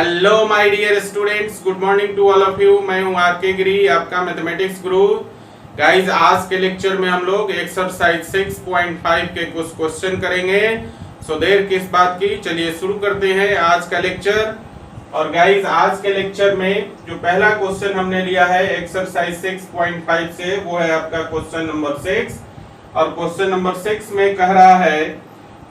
Hello my dear students, good morning to all of you. मैं हूं R K गिरी, आपका mathematics गुरु। Guys, आज के लेक्चर में हम लोग एक्सरसाइज 6.5 के कुछ क्वेश्चन करेंगे। सो देर किस बात की, चलिए शुरू करते हैं आज का लेक्चर। और गाइस, आज के लेक्चर में जो पहला क्वेश्चन हमने लिया है एक्सरसाइज 6.5 से, वो है आपका क्वेश्चन नंबर 6। और क्वेश्चन नंबर 6 में कह रहा है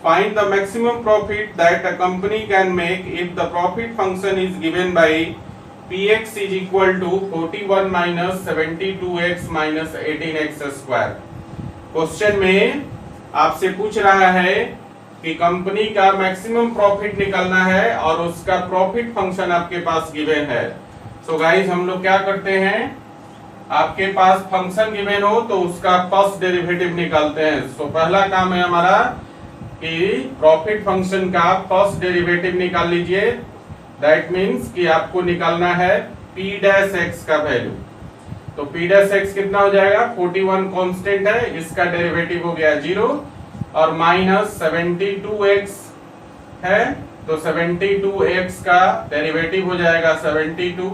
find the maximum profit that a company can make if the profit function is given by px is equal to 41 minus 72x minus 18x square। Question में आपसे पूछ रहा है कि कंपनी का मैक्सिमम प्रॉफिट निकालना है और उसका प्रॉफिट फंक्शन आपके पास गिवन है। सो गाइस, हम लोग क्या करते हैं, आपके पास फंक्शन गिवन हो तो उसका फर्स्ट डेरिवेटिव निकालते हैं। सो पहला काम है हमारा कि प्रॉफिट फंक्शन का फर्स्ट डेरिवेटिव निकाल लीजिए। दैट मीन्स कि आपको निकालना है p डैश x का वैल्यू। तो p डैश x कितना हो जाएगा, 41 कांस्टेंट है, इसका डेरिवेटिव हो गया 0 और माइनस 72x है, तो 72x का डेरिवेटिव हो जाएगा 72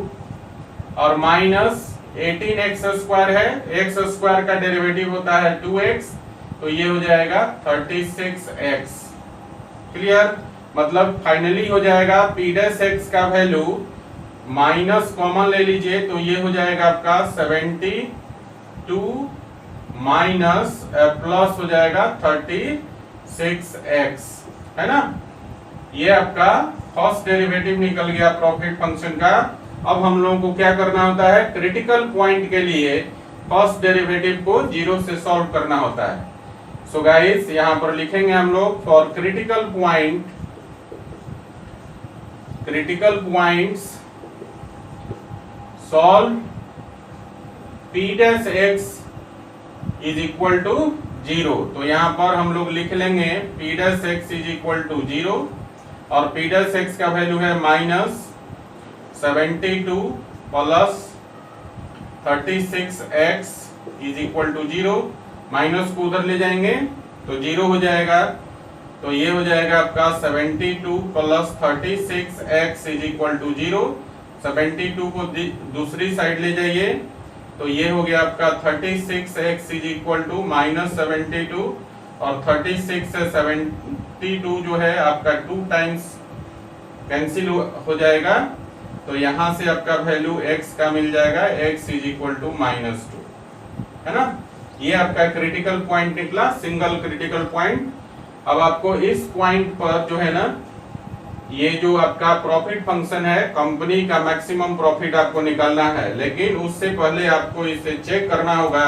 और माइनस 18x स्क्वायर है, x स्क्वायर का डेरिवेटिव होता है 2x, तो ये हो जाएगा 36x। क्लियर, मतलब फाइनली हो जाएगा p डैश x का वैल्यू माइनस कॉमन ले लीजिए, तो ये हो जाएगा आपका 72 माइनस प्लस हो जाएगा 36x, है ना। ये आपका फर्स्ट डेरिवेटिव निकल गया प्रॉफिट फंक्शन का। अब हम लोगों को क्या करना होता है, क्रिटिकल पॉइंट के लिए फर्स्ट डेरिवेटिव को 0 से सॉल्व करना होता है। सो गाइस, यहां पर लिखेंगे हम लोग for critical points solve p dash x is equal to 0। तो यहां पर हम लोग लिख लेंगे p dash x is equal to 0 और p डैश x का वैल्यू है minus 72 plus 36x is equal to 0। Minus को उधर ले जाएंगे तो 0 हो जाएगा, तो ये हो जाएगा आपका 72 plus 36x is equal to 0। 72 को दूसरी साइड ले जाइए तो ये हो गया आपका 36x is equal to minus 72 और 36 से 72 जो है आपका 2 टाइम्स कैंसिल हो जाएगा, तो यहां से आपका वैल्यू x का मिल जाएगा, x is equal to minus 2, है ना। ये आपका क्रिटिकल पॉइंट निकला, सिंगल क्रिटिकल पॉइंट। अब आपको इस पॉइंट पर जो है ना, ये जो आपका प्रॉफिट फंक्शन है, कंपनी का मैक्सिमम प्रॉफिट आपको निकालना है, लेकिन उससे पहले आपको इसे चेक करना होगा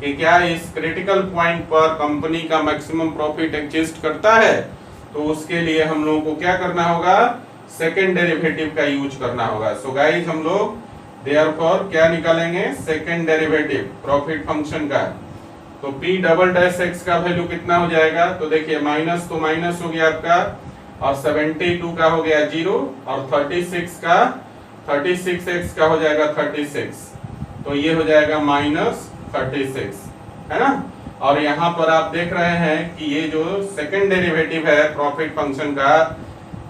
कि क्या इस क्रिटिकल पॉइंट पर कंपनी का मैक्सिमम प्रॉफिट एग्जिस्ट करता है। तो उसके लिए हम लोगों को क्या करना होगा, सेकेंड डेरिवेटिव का यूज करना होगा। सो गाइस, हम लोग देयरफॉर क्या निकालेंगे, सेकेंड डेरिवेटिव प्रॉफिट फंक्शन का। तो p डबल डैश x का वैल्यू कितना हो जाएगा, तो देखिए माइनस तो माइनस हो गया आपका और 72 का हो गया 0 और 36x का हो जाएगा 36, तो ये हो जाएगा माइनस 36, है ना। और यहाँ पर आप देख रहे हैं कि ये जो सेकेंड डेरिवेटिव है प्रॉफिट फंक्शन का,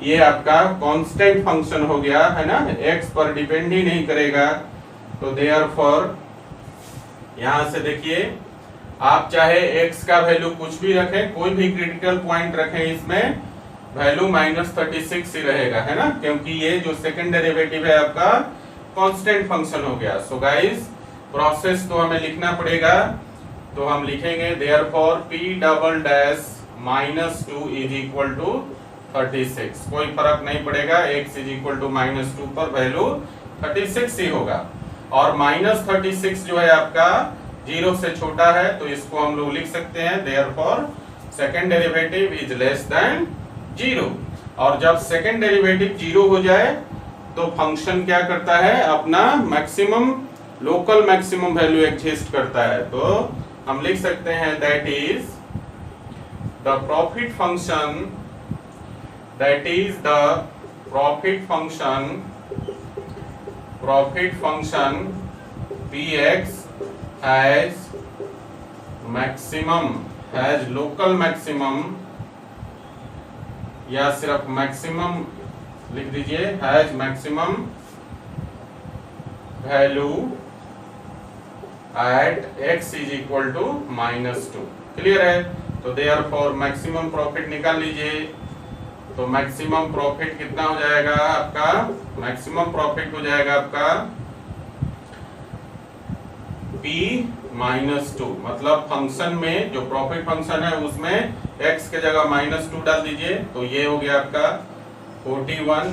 ये आपका कांस्टेंट फंक्शन हो गया, है ना, x पर डिपेंड ही नहीं करेगा। तो देयरफॉर यहां से देखिए, आप चाहे x का वैल्यू कुछ भी रखें, कोई भी क्रिटिकल पॉइंट रखें, इसमें वैल्यू माइनस 36 ही रहेगा, है ना, क्योंकि ये जो सेकंड डेरिवेटिव है आपका कांस्टेंट फंक्शन हो गया। सो गाइस, प्रोसेस तो हमें लिखना पड़ेगा, तो हम लिखेंगे therefore p double dash minus 2 is equal to 36। कोई फर्क नहीं पड़ेगा, x is equal to minus 2 पर वैल्यू 36 ही होगा। और माइनस 36 जो है आपका 0 से छोटा है, तो इसको हम लोग लिख सकते हैं therefore second derivative is less than 0। और जब सेकेंड डेरिवेटिव 0 हो जाए तो फंक्शन क्या करता है, अपना maximum local maximum value exist करता है। तो हम लिख सकते हैं that is the profit function, that is the profit function px has local maximum या सिर्फ मैक्सिमम लिख दीजिए has maximum value at x is equal to -2। Clear है? तो देयरफॉर मैक्सिमम प्रॉफिट निकाल लीजिए। तो मैक्सिमम प्रॉफिट कितना हो जाएगा आपका? मैक्सिमम प्रॉफिट हो जाएगा आपका P-2, मतलब फंक्शन में जो प्रॉफिट फंक्शन है उसमें x के जगह -2 डाल दीजिए। तो ये हो गया आपका 41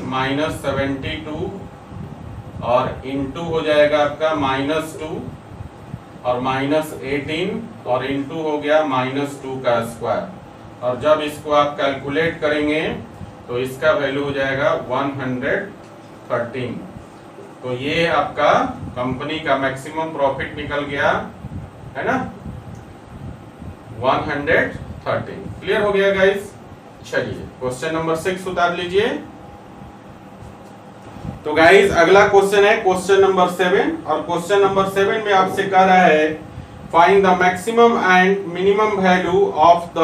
- 72 और इनटू हो जाएगा आपका -2 और -18 और इनटू हो गया -2 का स्क्वायर। और जब इसको आप कैलकुलेट करेंगे तो इसका वैल्यू हो जाएगा 113। तो ये आपका कंपनी का मैक्सिमम प्रॉफिट निकल गया है ना, 113। क्लियर हो गया गाइस? चलिए क्वेश्चन नंबर 6 उतार लीजिए। तो गाइस अगला क्वेश्चन है क्वेश्चन नंबर 7, और क्वेश्चन नंबर 7 में आपसे कह रहा है find the maximum and minimum value of the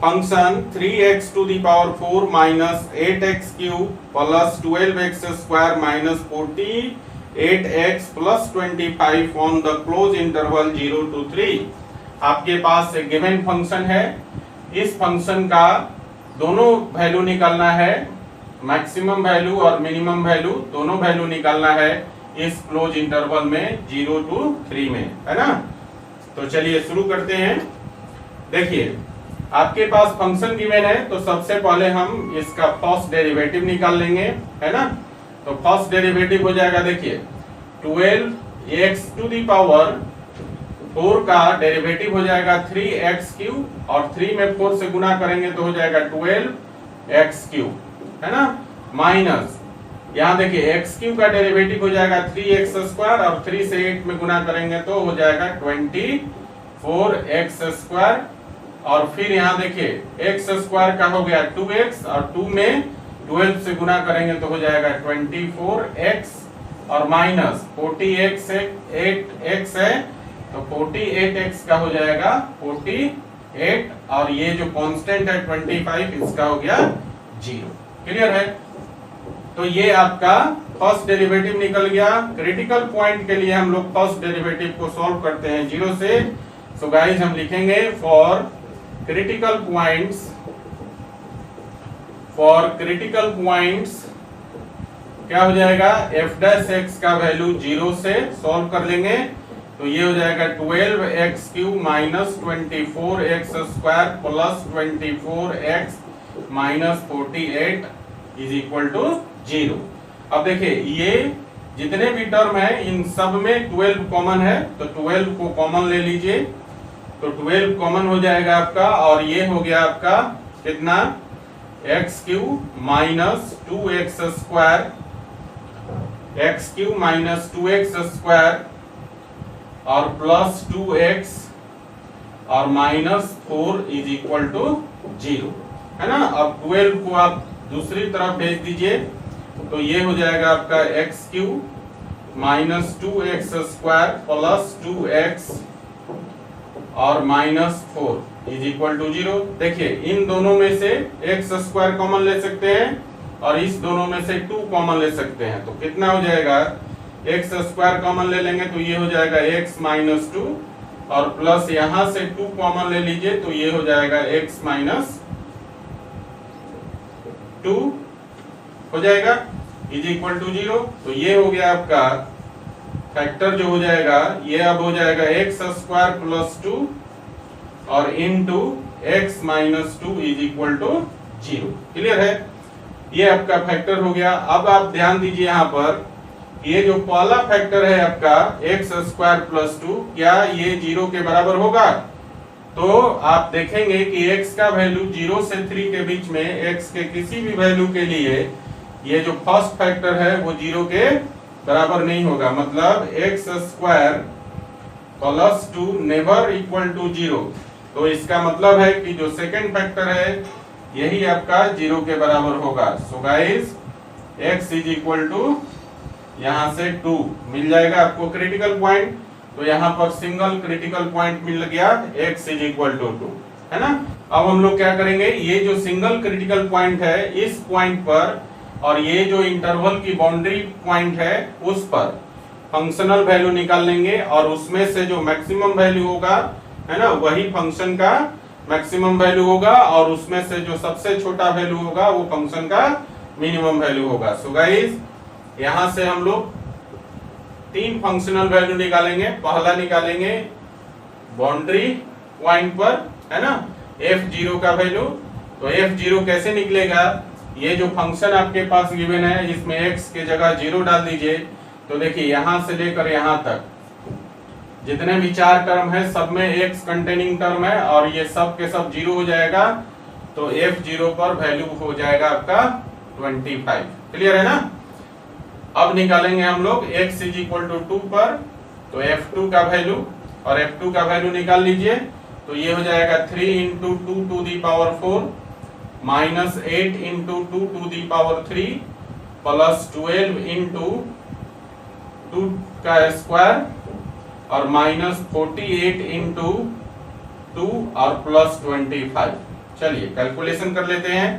function 3x to the power 4 minus 8x cube plus 12x square minus 48x plus 25 on the closed interval 0 to 3। आपके पास एक given function है, इस function का दोनों वैल्यू निकालना है, maximum value और minimum value दोनों वैल्यू निकालना है इस क्लोज इंटरवल में 0 to 3 में, है ना। तो चलिए शुरू करते हैं। देखिए आपके पास फंक्शन गिवन है तो सबसे पहले हम इसका फर्स्ट डेरिवेटिव निकाल लेंगे, है ना। तो फर्स्ट डेरिवेटिव हो जाएगा, देखिए 12x टू दी पावर 4 का डेरिवेटिव हो जाएगा 3x क्यूब, और 3 में 4 से गुना करेंगे तो हो जाएगा 12x क्यूब, है ना, माइनस यहाँ देखिए x क्यूब का डेरिवेटिव हो जाएगा 3x स्क्वायर, और 3 से 8 में गुना करेंगे तो हो जाएगा 24x स्क्वायर, और फिर यहाँ देखिए x स्क्वायर का हो गया 2x, और 2 में 12 से गुना करेंगे तो हो जाएगा 24x, और माइनस 48x है तो 48x का हो जाएगा 48, और ये जो कांस्टेंट है 25 इसका हो गया 0। क्लियर है? तो ये आपका फर्स्ट डेरिवेटिव निकल गया। क्रिटिकल पॉइंट के लिए हम लोग फर्स्ट डेरिवेटिव को सॉल्व करते हैं 0 से। सो गाइस हम लिखेंगे फॉर क्रिटिकल पॉइंट्स क्या हो जाएगा, f' का वैल्यू 0 से सॉल्व कर लेंगे तो ये हो जाएगा 12x cube minus 24x square plus 24x minus 48 is equal to 0। अब देखिए ये जितने भी टर्म है इन सब में 12 कॉमन है, तो 12 को कॉमन ले लीजिए, तो 12 कॉमन हो जाएगा आपका, और ये हो गया आपका कितना, x cube minus 2x square, x cube minus 2x square और प्लस 2x और माइनस 4 इज इक्वल टू 0, है ना। अब 12 को आप दूसरी तरफ भेज दीजिए तो ये हो जाएगा आपका x cube minus 2x square plus 2x और माइनस 4 इज इक्वल टू 0। देखिए इन दोनों में से x स्क्वायर कॉमन ले सकते हैं और इस दोनों में से 2 कॉमन ले सकते हैं, तो कितना हो जाएगा, x स्क्वायर कॉमन ले लेंगे तो ये हो जाएगा x माइनस 2, और प्लस यहां से 2 कॉमन ले लीजिए तो ये हो जाएगा x माइनस 2 हो जाएगा इज इक्वल टू 0। तो ये हो गया आपका फैक्टर जो हो जाएगा, ये अब हो जाएगा x स्क्वायर प्लस 2 और into x minus 2 is equal to 0। Clear है? ये आपका फैक्टर हो गया। अब आप ध्यान दीजिए यहाँ पर, ये जो पहला फैक्टर है आपका x स्क्वायर प्लस 2, क्या ये 0 के बराबर होगा? तो आप देखेंगे कि x का वैल्यू 0 से 3 के बीच में x के किसी भी वैल्यू के लिए ये जो फर्स्ट फैक्टर है वो 0 के बराबर नहीं होगा, मतलब x square plus 2 never equal to 0। तो इसका मतलब है कि जो सेकंड फैक्टर है यही आपका 0 के बराबर होगा। So guys x is equal to यहाँ से 2 मिल जाएगा आपको क्रिटिकल पॉइंट, तो यहाँ पर सिंगल क्रिटिकल पॉइंट मिल गया x इज इक्वल टू 2, है ना। अब हम लोग क्या करेंगे, ये जो सिंगल क्रिटिकल पॉइंट है इस पॉइंट पर और ये जो इंटरवल की बाउंड्री पॉइंट है उस पर फंक्शनल वैल्यू निकाल लेंगे और उसमें से जो मैक्सिमम वैल्यू होगा, है ना, वही फंक्शन का मैक्सिमम वैल्यू होगा और उसमें से जो सबसे छोटा वैल्यू होगा वो फंक्शन का मिनिमम वैल्यू होगा। सो गाइस यहां से हम लोग 3 फंक्शनल वैल्यू निकालेंगे। पहला निकालेंगे बाउंड्री पॉइंट पर, है ना, f0 का वैल्यू। तो f0 कैसे निकलेगा, ये जो फंक्शन आपके पास गिवन है इसमें x के जगह 0 डाल दीजिए। तो देखिए यहां से लेकर यहां तक जितने भी 4 टर्म है सब में x कंटेनिंग टर्म है और ये सब के सब 0 हो जाएगा। तो f0 पर वैल्यू हो जाएगा आपका 25। क्लियर है ना। अब निकालेंगे हम लोग x इज इक्वल टू 2 पर, तो f2 का वैल्यू, और f2 का वैल्यू निकाल लीजिए। तो ये हो जाएगा 3 into 2 to the power 4 minus 8 into 2 to the power 3 plus 12 into 2 का स्क्वायर और माइनस 48 इंटू 2 और प्लस 25। चलिए कैलकुलेशन कर लेते हैं।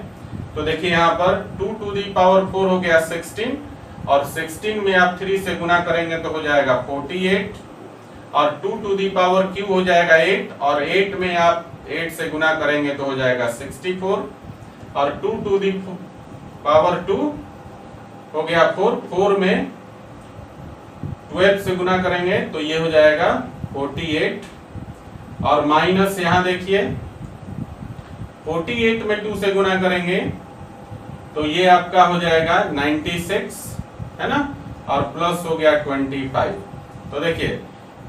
तो देखिए यहाँ पर 2 टू दी पावर 4 हो गया 16 और 16 में आप 3 से गुना करेंगे तो हो जाएगा 48 और 2 टू दी पावर क्यू हो जाएगा 8 और 8 में आप 8 से गुना करेंगे तो हो जाएगा 64 और 2 टू दी पावर 2 हो गया 4 में 12 से गुना करेंगे तो ये हो जाएगा 48 और माइनस यहाँ देखिए 48 में 2 से गुना करेंगे तो ये आपका हो जाएगा 96, है ना, और प्लस हो गया 25। तो देखिए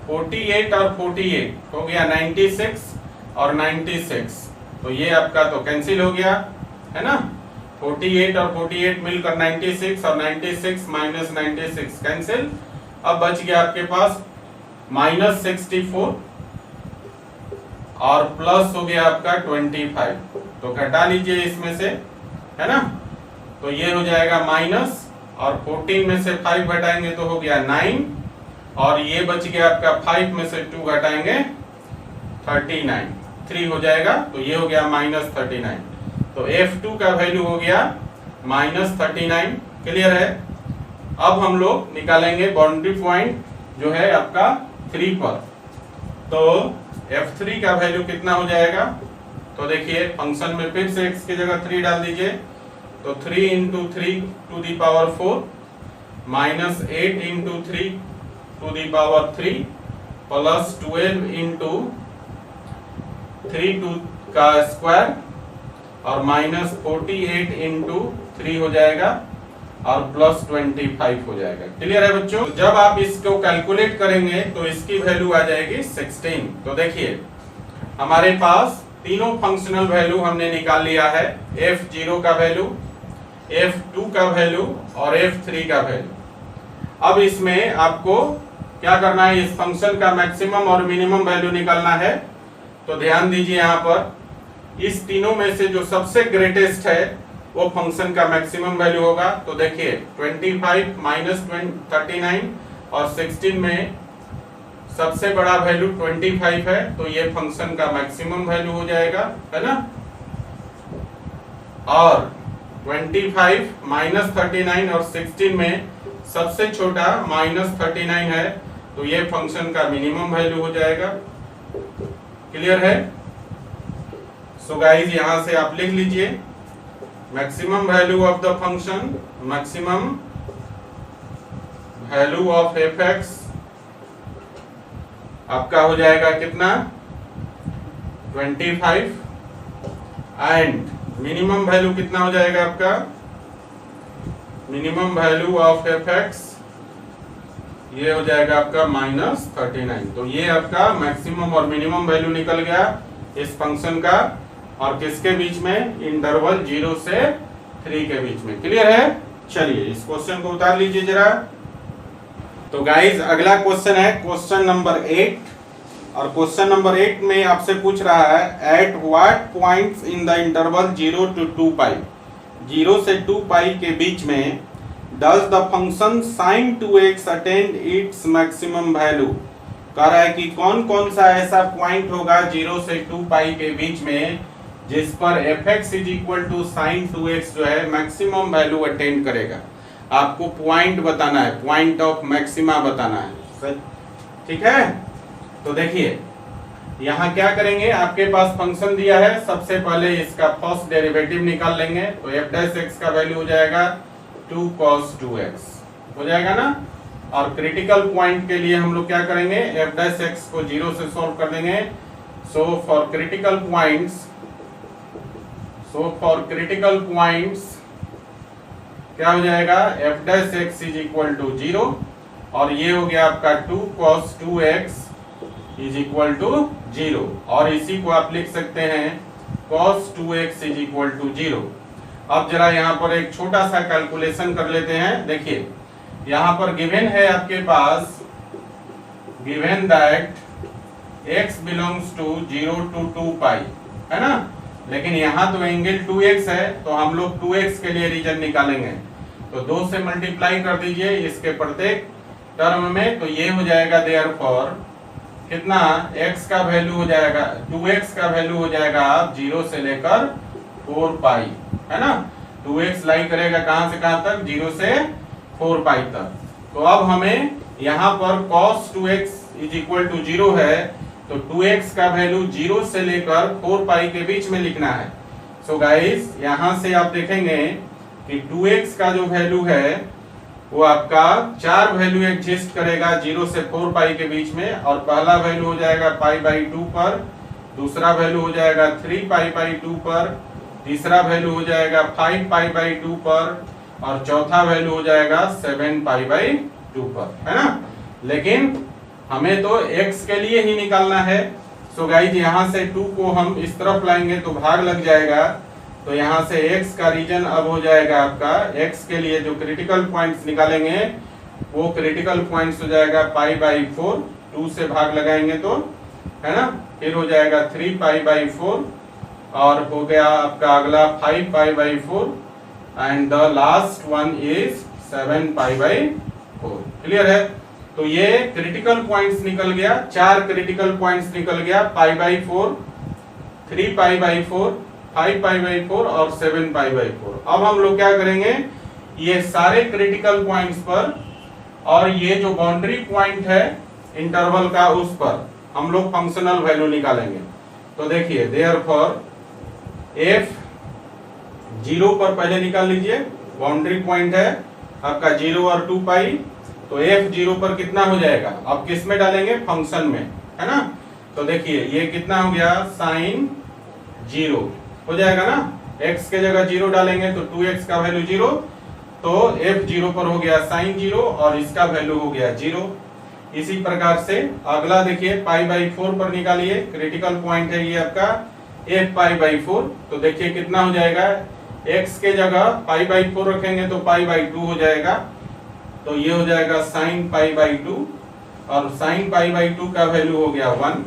48 और 48 हो गया 96 और 96, तो ये आपका तो कैंसिल हो गया, है ना। 48 और 48 मिलकर 96 और 96 माइनस 96 कैंसिल। अब बच गया आपके पास माइनस 64 और प्लस हो गया आपका 25। तो घटा लीजिए इसमें से, है ना। तो ये हो जाएगा माइनस और 14 में से 5 घटाएंगे तो हो गया 9 और ये बच गया आपका 5 में से 2 घटाएंगे 39, 3 हो जाएगा। तो ये हो गया माइनस 39। तो f2 का वैल्यू हो गया माइनस 39। क्लियर है। अब हम लोग निकालेंगे बाउंड्री पॉइंट जो है आपका 3 पर। तो f3 का वैल्यू कितना हो जाएगा, तो देखिए फंक्शन में फिर से x की जगह 3 डाल दीजिए। तो 3 into 3 to the power 4 minus 8 into 3 to the power 3 plus 12 into 3 का स्क्वायर और माइनस 48 इंटू 3 हो जाएगा और प्लस 25 हो जाएगा। क्लियर है बच्चों। जब आप इसको कैलकुलेट करेंगे तो इसकी वैल्यू आ जाएगी 16। तो देखिए हमारे पास तीनों फंक्शनल वैल्यू हमने निकाल लिया है, f0 का वैल्यू, f2 का वैल्यू और f3 का वैल्यू। अब इसमें आपको क्या करना है, इस फंक्शन का मैक्सिमम और मिनिमम वैल्यू निकालना है। तो ध्यान दीजिए यहाँ पर इस तीनों में से जो सबसे ग्रेटेस्ट है वो फंक्शन का मैक्सिमम वैल्यू होगा। तो देखिए 25 माइनस 39 और 16 में सबसे बड़ा वैल्यू 25 है, तो ये फंक्शन का मैक्सिमम वैल्यू हो जाएगा, है ना। और 25 माइनस 39 और 16 में सबसे छोटा माइनस 39 है, तो ये फंक्शन का मिनिमम वैल्यू हो जाएगा। क्लियर है। सो गाइस यहां से आप लिख लीजिए maximum value of the function, maximum value of f(x) आपका हो जाएगा कितना 25 एंड मिनिमम वैल्यू कितना हो जाएगा आपका, मिनिमम वैल्यू ऑफ f(x) ये हो जाएगा आपका माइनस 39। तो ये आपका मैक्सिमम और मिनिमम वैल्यू निकल गया इस फंक्शन का, और किसके बीच में, इंटरवल 0 से 3 के बीच में। क्लियर है। चलिए इस क्वेश्चन को उतार लीजिए जरा। तो गाइज अगला क्वेश्चन है क्वेश्चन नंबर 8 और क्वेश्चन नंबर 8 में आपसे पूछ रहा है at what points in the interval 0 to 2 पाई, 0 से 2 पाई के बीच में does the function sin 2x attain it's maximum value. कह रहा है कि कौन कौन सा ऐसा पॉइंट होगा 0 से 2 पाई के बीच में जिस पर fx is equal to sine 2x जो है मैक्सिमम वैल्यू अटेन करेगा। आपको पॉइंट बताना है, पॉइंट ऑफ मैक्सिमा बताना है, ठीक है। तो देखिए यहाँ क्या करेंगे, आपके पास फंक्शन दिया है, सबसे पहले इसका फर्स्ट डेरिवेटिव निकाल लेंगे। तो f' का वैल्यू हो जाएगा 2 cos 2x हो जाएगा ना। और क्रिटिकल पॉइंट के लिए हम लोग क्या करेंगे, f' को 0 से सॉल्व कर देंगे। सो फॉर क्रिटिकल पॉइंट्स क्या हो जाएगा, f' इज इक्वल टू 0 और ये हो गया आपका 2 cos 2x is equal to 0 और इसी को आप लिख सकते हैं cos 2x is equal to 0। अब जरा यहाँ पर एक छोटा सा कैलकुलेशन कर लेते हैं। देखिए यहाँ पर गिवन है आपके पास, given that x belongs to 0 to 2 pi, है ना। लेकिन यहाँ तो एंगल 2x है, तो हम लोग 2x के लिए रीजन निकालेंगे। तो 2 से मल्टीप्लाई कर दीजिए इसके प्रत्येक टर्म में, तो ये हो जाएगा देयरफॉर कितना, x का वैल्यू हो जाएगा, 2x का वैल्यू हो जाएगा 0 से लेकर 4 पाई, है ना। 2x लाई करेगा कहां से कहां तक, 0 से 4 पाई तक। तो अब हमें यहाँ पर cos 2x is equal to 0 है, तो 2x का वैल्यू 0 से लेकर 4 पाई के बीच में लिखना है। सो गाइस यहाँ से आप देखेंगे कि 2x का जो वैल्यू है वो आपका 4 वैल्यू एग्जिस्ट करेगा 0 से 4 पाई के बीच में। और पहला वैल्यू हो जाएगा π/2 पर, दूसरा वैल्यू हो जाएगा 3 π/2 पर, तीसरा वैल्यू हो जाएगा 5 π/2 पर और चौथा वैल्यू हो जाएगा 7 π/2 पर, है ना। लेकिन हमें तो x के लिए ही निकालना है। सो गाइस यहाँ से 2 को हम इस तरफ लाएंगे तो भाग लग जाएगा, तो यहाँ से x का रीजन अब हो जाएगा आपका, x के लिए जो क्रिटिकल पॉइंट्स निकालेंगे वो क्रिटिकल पॉइंट्स हो जाएगा π/4, 2 से भाग लगाएंगे तो, है ना। फिर हो जाएगा 3 π/4 और हो गया आपका अगला 5 π/4 and the last one is 7 π/4। Clear है। तो ये क्रिटिकल पॉइंट्स निकल गया, 4 क्रिटिकल पॉइंट्स निकल गया, π/4, 3 π/4, 5 π/4 और 7 π/4। अब हम लोग क्या करेंगे, ये सारे क्रिटिकल पॉइंट्स पर और ये जो बाउंड्री पॉइंट है इंटरवल का उस पर हम लोग फंक्शनल वैल्यू निकालेंगे। तो देखिए देयरफॉर f 0 पर पहले निकाल लीजिए, बाउंड्री पॉइंट है आपका 0 और 2 पाई, तो f 0 पर कितना हो जाएगा, अब किस में डालेंगे, फंक्शन में, है ना। तो देखिए ये कितना हो गया, साइन 0 हो जाएगा ना। x के जगह 0 डालेंगे तो 2x का वैल्यू 0, तो f 0 पर हो गया साइन 0 और इसका वैल्यू हो गया 0। इसी प्रकार से अगला देखिए π/4 पर निकालिए, क्रिटिकल पॉइंट है ये आपका f π/4। तो देखिए कितना हो जाएगा, x के जगह π/4 रखेंगे तो π/2 हो जाएगा, तो ये हो जाएगा साइन π/2 और साइन π/2 का वैल्यू हो गया 1,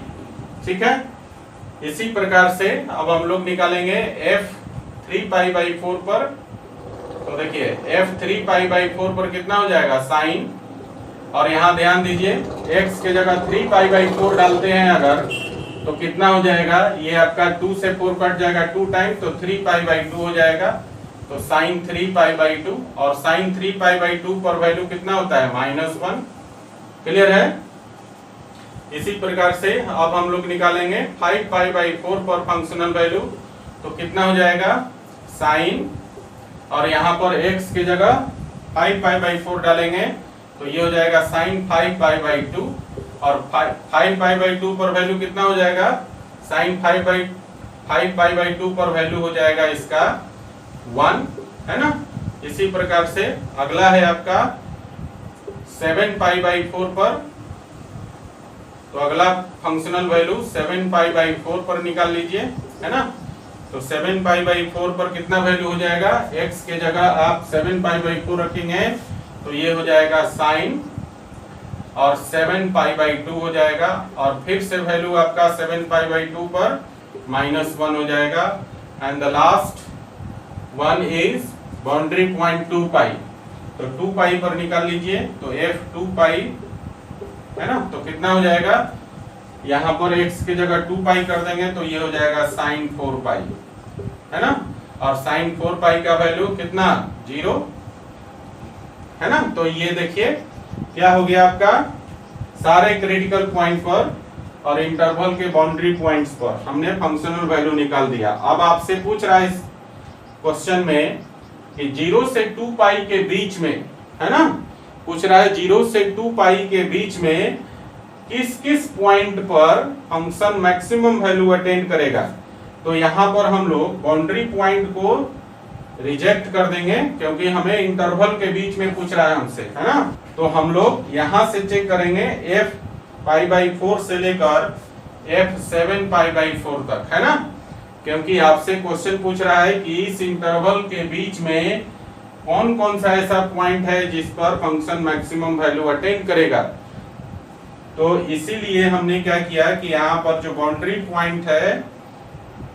ठीक है। इसी प्रकार से अब हम लोग निकालेंगे f 3 π/4 पर। तो देखिए f 3 π/4 पर कितना हो जाएगा, साइन, और यहाँ ध्यान दीजिए x के जगह 3 π/4 डालते हैं अगर तो कितना हो जाएगा, ये आपका 2 से 4 कट जाएगा 2 टाइम, तो 3 π/2 हो जाएगा, तो साइन 3 π/2 और साइन 3 π/2 पर वैल्यू कितना होता है, -1। क्लियर है। इसी प्रकार से अब हम लोग निकालेंगे 5 π/4 पर फंक्शनल वैल्यू, तो कितना हो जाएगा, साइन, और यहाँ पर x की जगह 5 π/4 डालेंगे तो ये हो जाएगा साइन 5 π/2 और 5 π/2 पर वैल्यू कितना हो जाएगा, साइन 5 π/2 पर वैल्यू हो जाएगा इसका 1, है ना। इसी प्रकार से अगला है आपका 7 π/4 पर, तो अगला फंक्शनल वैल्यू 7 π/4 पर निकाल लीजिए, है ना। तो 7 π/4 पर कितना वैल्यू हो जाएगा, x के जगह आप 7 π/4 रखेंगे तो ये हो जाएगा साइन और 7 π/2 हो जाएगा, और फिर से वैल्यू आपका 7 π/2 पर -1 हो जाएगा, and the last one is boundary point 2 पाई, तो 2 पाई पर निकाल लीजिए, तो f 2 पाई, है ना। तो कितना हो जाएगा, यहाँ पर x की जगह 2 पाई कर देंगे तो ये हो जाएगा साइन 4 पाई, है ना, और साइन 4 पाई का वैल्यू कितना 0 है ना। तो ये देखिए क्या हो गया आपका, सारे क्रिटिकल पॉइंट पर और इंटरवल के बाउंड्री पॉइंट्स पर हमने फंक्शनल वैल्यू निकाल दिया। अब आपसे पूछ रहा है इस क्वेश्चन में कि 0 से 2 पाई के बीच में, है ना, पूछ रहा है 0 से 2 पाई के बीच में किस किस पॉइंट पर फंक्शन मैक्सिमम वैल्यू अटेन करेगा। तो यहाँ पर हम लोग बाउंड्री पॉइंट को रिजेक्ट कर देंगे क्योंकि हमें इंटरवल के बीच में पूछ रहा है हमसे, है ना। तो हम लोग यहाँ से चेक करेंगे f पाई बाई 4 से लेकर f 7 पाई बाई 4 तक, है ना, क्योंकि आपसे क्वेश्चन पूछ रहा है कि इस इंटरवल के बीच में कौन कौन सा ऐसा पॉइंट है जिस पर फंक्शन मैक्सिमम वैल्यू अटेन करेगा। तो इसीलिए हमने क्या किया कि यहाँ पर जो बाउंड्री पॉइंट है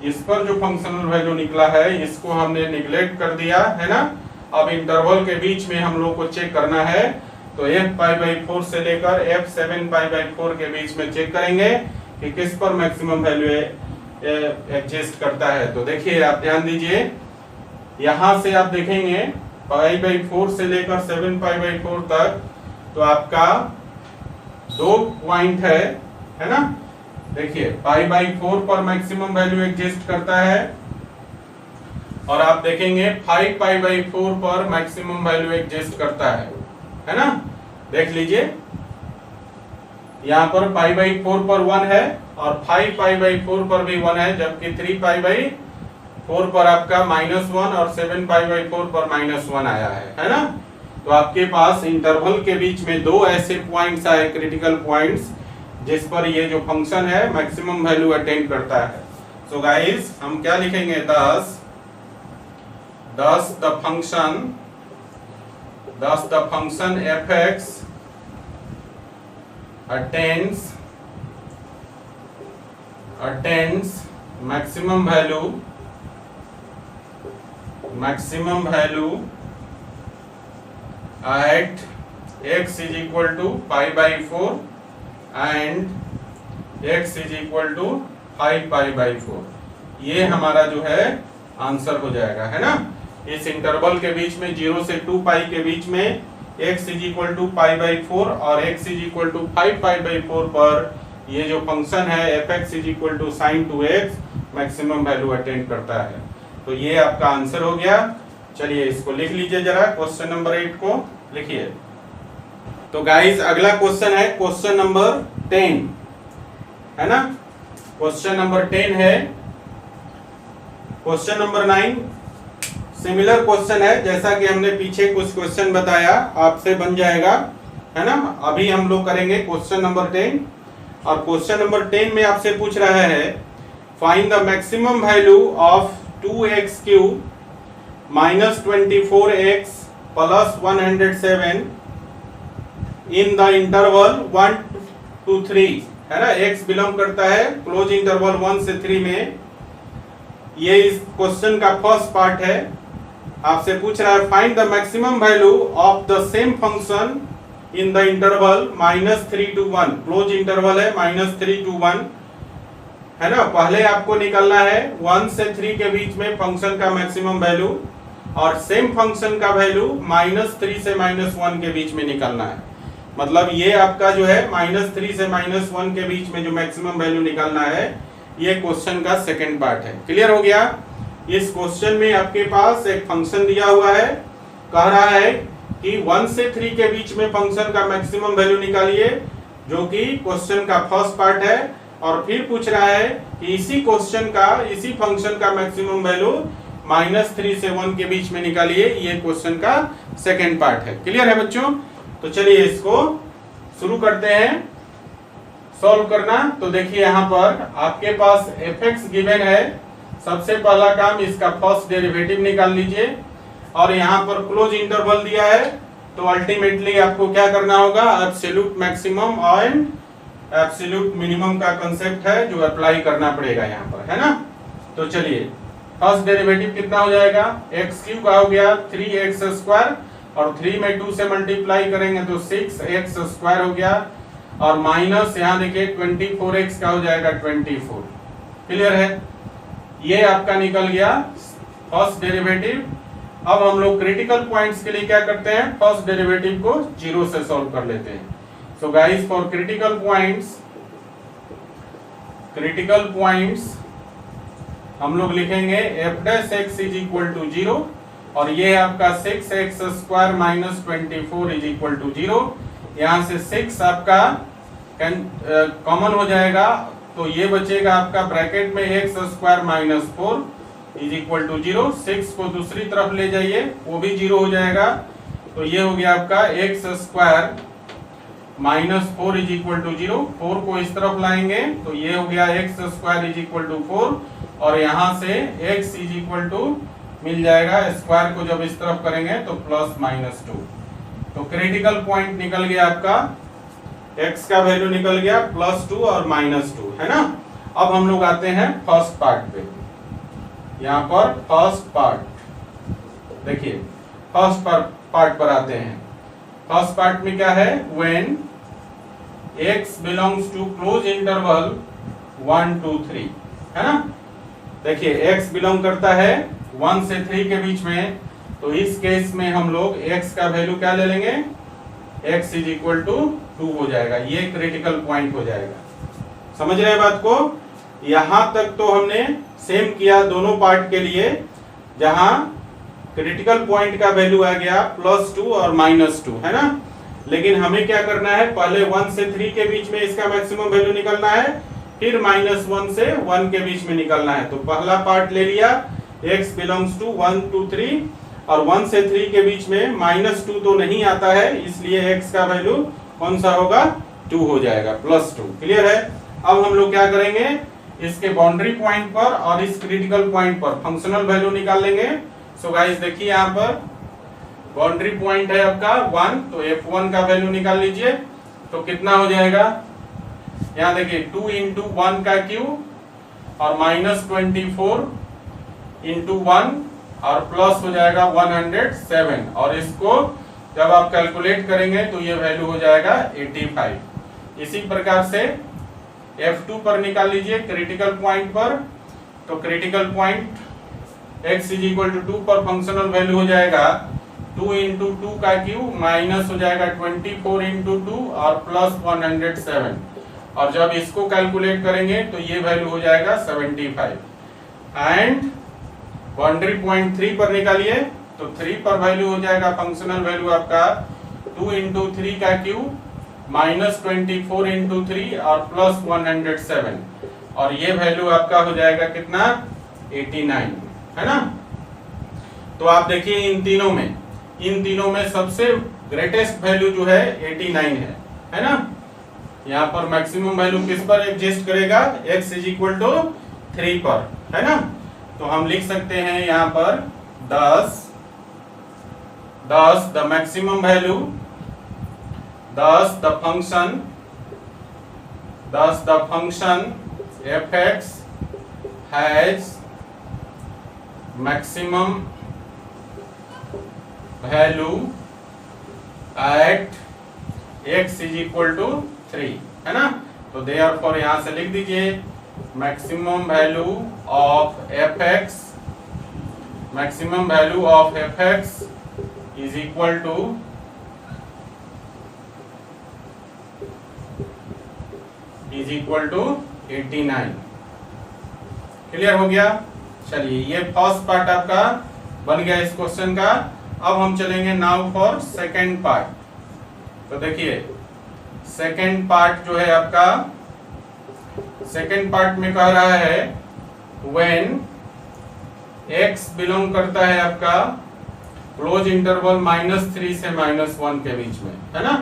इस पर जो फंक्शनल वैल्यू निकला है इसको हमने निगलेक्ट कर दिया, है ना। अब इंटरवल के बीच में हम लोग को चेक करना है, तो f पाई बाई 4 से लेकर f 7 पाई बाई 4 के बीच में चेक करेंगे कि किस पर मैक्सिमम वैल्यू एग्जिस्ट करता है। तो देखिए आप ध्यान दीजिए, यहाँ से आप देखेंगे पाई बाई 4 से लेकर 7 पाई बाई 4 तक, तो आपका 2 पॉइंट है ना। देखिए पाई बाई 4 पर मैक्सिमम वैल्यू एग्जिस्ट करता है और आप देखेंगे 5 पाई बाई 4 पर मैक्सिमम वैल्यू एग्जिस्ट करता है ना। देख लीजिए यहाँ पर पाई बाई 4 पर 1 है और 5 पाई बाई 4 पर भी 1 है, जबकि 3 पाई बाई 4 पर आपका -1 और 7 पाई बाई 4 पर -1 आया है ना। तो आपके पास इंटरवल के बीच में 2 ऐसे पॉइंट्स आए, क्रिटिकल पॉइंट्स, जिस पर ये जो फंक्शन है मैक्सिमम वैल्यू अटेन करता है। सो गाइस हम क्या लिखेंगे, 10 the function fx attains maximum value at x is equal to pi by 4 and x is equal to 5 pi by 4। ये हमारा जो है आंसर हो जाएगा, है ना। इस इंटरवल के बीच में 0 से 2 पाई के बीच में x is equal to pi by 4 और x is equal to 5 pi by 4 पर ये जो फंक्शन है fx is equal to sin 2x maximum value attend करता है। तो ये आपका आंसर हो गया। चलिए इसको लिख लीजिए जरा, क्वेश्चन नंबर 8 को लिखिए। तो गाइस अगला क्वेश्चन है क्वेश्चन नंबर 10, है ना। क्वेश्चन नंबर 10 है। क्वेश्चन नंबर 9 सिमिलर क्वेश्चन है, जैसा कि हमने पीछे कुछ क्वेश्चन बताया आपसे बन जाएगा, है ना। अभी हम लोग करेंगे क्वेश्चन नंबर 10 और क्वेश्चन नंबर 10 में आपसे पूछ रहा है find the maximum value of 2x cube minus 24x plus 107 in the interval 1 to 3, है ना। x बिलोंग करता है क्लोज इंटरवल 1 से 3 में। ये इस क्वेश्चन का फर्स्ट पार्ट है। आपसे पूछ रहा है find the maximum value of the same function in the interval -3 to 1, close interval है -3 to 1, है ना। पहले आपको निकालना है 1 से 3 के बीच में फंक्शन का मैक्सिमम वैल्यू और सेम फंक्शन का वैल्यू -3 से -1 के बीच में निकालना है। मतलब ये आपका जो है -3 से -1 के बीच में जो मैक्सिमम वैल्यू निकालना है, ये क्वेश्चन का सेकंड पार्ट है। क्लियर हो गया। इस क्वेश्चन में आपके पास एक फंक्शन दिया हुआ है, कह रहा है कि 1 से 3 के बीच में फंक्शन का मैक्सिमम वैल्यू निकालिए, जो कि क्वेश्चन का फर्स्ट पार्ट है। और फिर पूछ रहा है कि इसी फंक्शन का मैक्सिमम वैल्यू -3 से 1 के बीच में निकालिए, ये क्वेश्चन का सेकंड पार्ट है। क्लियर है बच्चों। तो चलिए इसको शुरू करते हैं सॉल्व करना। तो देखिए यहाँ पर आपके पास fx गिवन है। सबसे पहला काम इसका फर्स्ट डेरिवेटिव निकाल लीजिए और यहाँ पर क्लोज इंटरवल दिया है, तो अल्टीमेटली आपको क्या करना होगा, absolute maximum and absolute minimum का कंसेप्ट है जो अप्लाई करना पड़ेगा यहाँ पर, है ना। तो चलिए फर्स्ट डेरिवेटिव कितना हो जाएगा, एक्स क्यूब का हो गया 3x स्क्वायर और 3 में 2 से मल्टीप्लाई करेंगे तो 6x स्क्वायर हो गया और माइनस यहाँ देखिए 24x का हो जाएगा 24। क्लियर है। ये आपका निकल गया फर्स्ट डेरिवेटिव। अब हम लोग क्रिटिकल पॉइंट्स के लिए क्या करते हैं, फर्स्ट डेरिवेटिव को जीरो से सॉल्व कर लेते हैं। So guys for critical points हम लोग लिखेंगे F dash X is equal to 0 और ये आपका 6x square minus 24 is equal to 0। यहाँ से 6 आपका कॉमन हो जाएगा तो ये बचेगा आपका ब्रैकेट में x square minus 4 is equal to 0। 6 को दूसरी तरफ ले जाइए वो भी 0 हो जाएगा तो ये हो गया आपका x square minus 4 is equal to 0। 4 को इस तरफ लाएंगे तो ये हो गया x square is equal to 4 और यहाँ से x इज इक्वल टू मिल जाएगा, स्क्वायर को जब इस तरफ करेंगे तो प्लस माइनस 2। तो क्रिटिकल पॉइंट निकल गया आपका, x का वैल्यू निकल गया +2 और -2, है ना। अब हम लोग आते हैं फर्स्ट पार्ट पे। यहाँ पर फर्स्ट पार्ट देखिए, फर्स्ट पार्ट पर आते हैं। फर्स्ट पार्ट में क्या है, when x belongs to close interval 1 2 3, है ना। देखिए x बिलोंग करता है 1 से 3 के बीच में, तो इस केस में हम लोग x का वैल्यू क्या ले लेंगे, x इज इक्वल टू 2 हो जाएगा। ये क्रिटिकल पॉइंट हो जाएगा। समझ रहे हैं बात को। यहां तक तो हमने सेम किया दोनों पार्ट के लिए, जहां क्रिटिकल पॉइंट का वैल्यू आ गया +2 और -2, है ना। लेकिन हमें क्या करना है, पहले 1 से 3 के बीच में इसका मैक्सिमम वैल्यू निकलना है, फिर -1 से 1 के बीच में निकलना है। तो पहला पार्ट ले लिया, x बिलोंग्स टू 1 2 3 और 1 से 3 के बीच में -2 तो नहीं आता है, इसलिए x का वैल्यू कौन सा होगा, 2 हो जाएगा, +2। क्लियर है। अब हम लोग क्या करेंगे, इसके बाउंड्री पॉइंट पर और इस क्रिटिकल पॉइंट पर फंक्शनल वैल्यू निकाल लेंगे। सो गाइस देखिए, यहाँ पर बाउंड्री पॉइंट है आपका 1, तो f1 का वैल्यू निकाल लीजिए। तो कितना हो जाएगा, यहाँ देखिए 2 इंटू 1 का क्यूब और -24 इंटू 1 और प्लस हो जाएगा 107, और इसको जब आप कैलकुलेट करेंगे तो ये वैल्यू हो जाएगा 85। इसी प्रकार से f2 पर निकाल लीजिए क्रिटिकल पॉइंट पर। तो critical point x is equal to 2 पर फंक्शनल वैल्यू हो जाएगा 2 इंटू 2 का क्यूब माइनस हो जाएगा 24 इंटू 2 और प्लस 107, और जब इसको कैलकुलेट करेंगे तो ये वैल्यू हो जाएगा 75। एंड बाउंड्री पॉइंट 3 पर निकालिए, तो 3 पर वैल्यू हो जाएगा फंक्शनल वैल्यू आपका 2 इंटू 3 का क्यूब -24 इंटू 3 और प्लस 107, और ये वैल्यू आपका हो जाएगा कितना, 89, है ना। तो आप देखिए इन तीनों में सबसे ग्रेटेस्ट वैल्यू जो है 89 है ना। यहाँ पर मैक्सिमम वैल्यू किस पर एग्जिस्ट करेगा, x इज इक्वल टू 3 पर, है ना। तो हम लिख सकते हैं यहाँ पर 10 the maximum value, 10 the function f(x) has maximum value at x is equal to 3, है ना। तो देयरफॉर यहां से लिख दीजिए maximum value of f(x) is equal to is equal to 89। Clear हो गया। चलिए ये फर्स्ट पार्ट आपका बन गया इस क्वेश्चन का। अब हम चलेंगे नाउ फॉर सेकेंड पार्ट। तो देखिए सेकेंड पार्ट जो है आपका, सेकेंड पार्ट में कह रहा है व्हेन x बिलोंग करता है आपका क्लोज इंटरवल -3 से -1 के बीच में, है ना।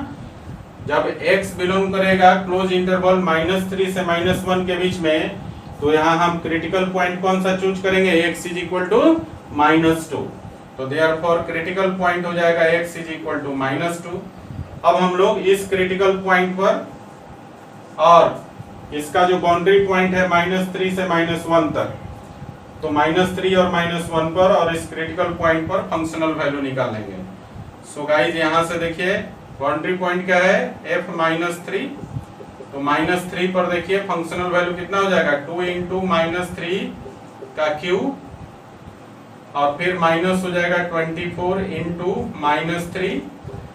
जब x बिलोंग करेगा क्लोज इंटरवल -3 से -1 के बीच में, तो यहाँ हम क्रिटिकल पॉइंट कौन सा चूज करेंगे, x इज इक्वल टू -2। तो देयरफॉर क्रिटिकल पॉइंट हो जाएगा x इज इक्वल टू -2। अब हम लोग इस क्रिटिकल पॉइंट पर और इसका जो बाउंड्री पॉइंट है -3 से -1 तक, तो -3 और -1 पर और इस क्रिटिकल पॉइंट पर फंक्शनल वैल्यू निकालेंगे। सो गाइस यहाँ से देखिए बाउंड्री पॉइंट क्या है, f-3। तो -3 पर देखिए फंक्शनल वैल्यू कितना हो जाएगा, 2 इंटू -3 का क्यू और फिर माइनस हो जाएगा 24 इंटू -3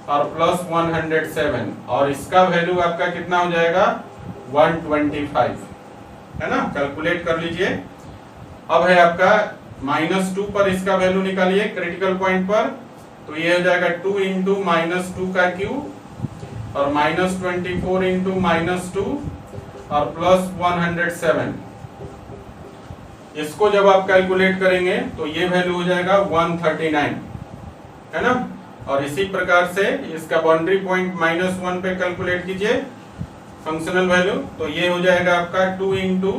और प्लस 107 और इसका वैल्यू आपका कितना हो जाएगा 125, है ना। कैलकुलेट कर लीजिए। अब है आपका -2 पर इसका वैल्यू निकालिए क्रिटिकल पॉइंट पर, तो ये हो जाएगा 2 इंटू -2 का क्यू और -24 इंटू -2 और प्लस 107। इसको जब आप कैलकुलेट करेंगे तो ये वैल्यू हो जाएगा 139, है ना। और इसी प्रकार से इसका बाउंड्री पॉइंट -1 पे कैलकुलेट कीजिए फंक्शनल वैल्यू, तो ये हो जाएगा आपका 2 इंटू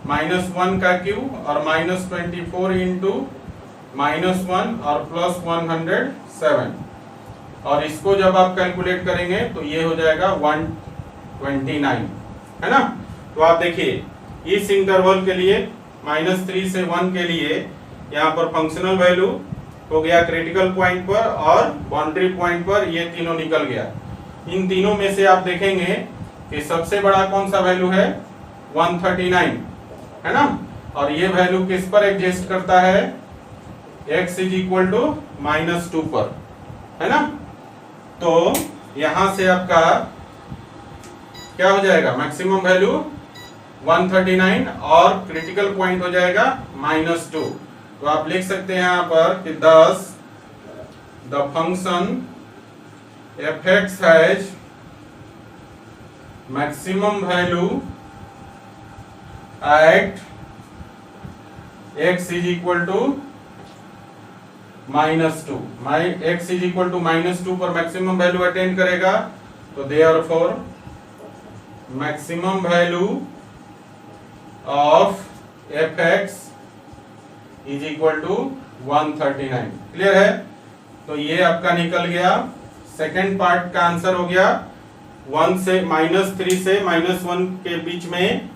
-1 का क्यू और -24 इंटू -1 और प्लस 107 और इसको जब आप कैलकुलेट करेंगे तो ये हो जाएगा 129, है ना। तो आप देखिए इस इंटरवल के लिए -3 से 1 के लिए यहाँ पर फंक्शनल वैल्यू हो गया क्रिटिकल पॉइंट पर और बाउंड्री पॉइंट पर ये तीनों निकल गया। इन तीनों में से आप देखेंगे कि सबसे बड़ा कौन सा वैल्यू है 139, है ना। और ये वैल्यू किस पर एग्जिस्ट करता है x इज इक्वल टू -2 पर, है ना। तो यहां से आपका क्या हो जाएगा मैक्सिमम वैल्यू 139 और क्रिटिकल पॉइंट हो जाएगा -2। तो आप लिख सकते हैं यहाँ पर कि thus the function f(x) has maximum value at x is equal to -2। x is equal to -2 पर मैक्सिमम वैल्यू अटेंड करेगा, तो therefore maximum value of f(x) is equal to 139। Clear है। तो ये आपका निकल गया सेकेंड पार्ट का आंसर हो गया। 1 से -3 से -1 के बीच में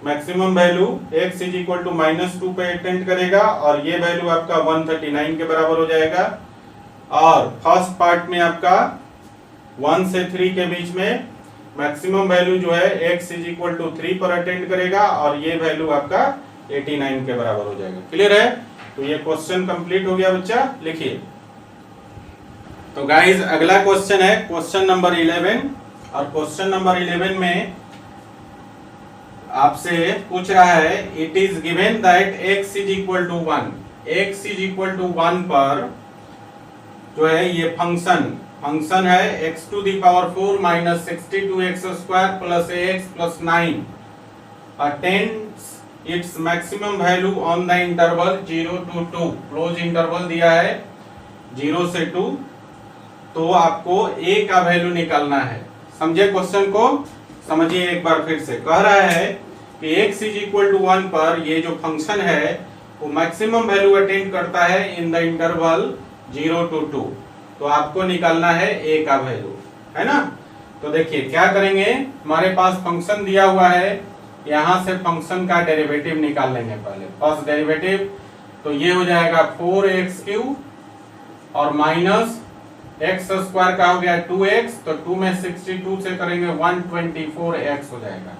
maximum value x is equal to -2 पे अटेंड करेगा और ये वैल्यू आपका 139 के बराबर हो जाएगा। और फर्स्ट पार्ट में आपका 1 से 3 के बीच में मैक्सिमम वैल्यू जो है x इज इक्वल टू 3 पर अटेंड करेगा और ये वैल्यू आपका 89 के बराबर हो जाएगा। क्लियर है। तो ये क्वेश्चन कंप्लीट हो गया बच्चा, लिखिए। तो गाइस अगला क्वेश्चन है क्वेश्चन नंबर 11 और क्वेश्चन नंबर 11 में आपसे पूछ रहा है it is given that x is equal to 1, x is equal to 1 पर जो है ये फंक्शन है x to the power 4 minus 62x square plus ax plus 9 attends its maximum value on the interval 0 to 2। Close interval दिया है 0 से 2, तो आपको a का वैल्यू निकालना है। समझे क्वेश्चन को, समझिए एक बार फिर से। कह रहा है कि x इज इक्वल टू 1 पर ये जो फंक्शन है वो मैक्सिमम वैल्यू अटेंड करता है इन द इंटरवल 0 to 2, तो आपको निकालना है a का वैल्यू, है ना। तो देखिए क्या करेंगे, हमारे पास फंक्शन दिया हुआ है, यहां से फंक्शन का डेरिवेटिव निकाल लेंगे पहले। फर्स्ट डेरिवेटिव तो ये हो जाएगा 4x³ और माइनस x स्क्वायर का हो गया 2x, तो 2 में 62 से करेंगे 124x हो जाएगा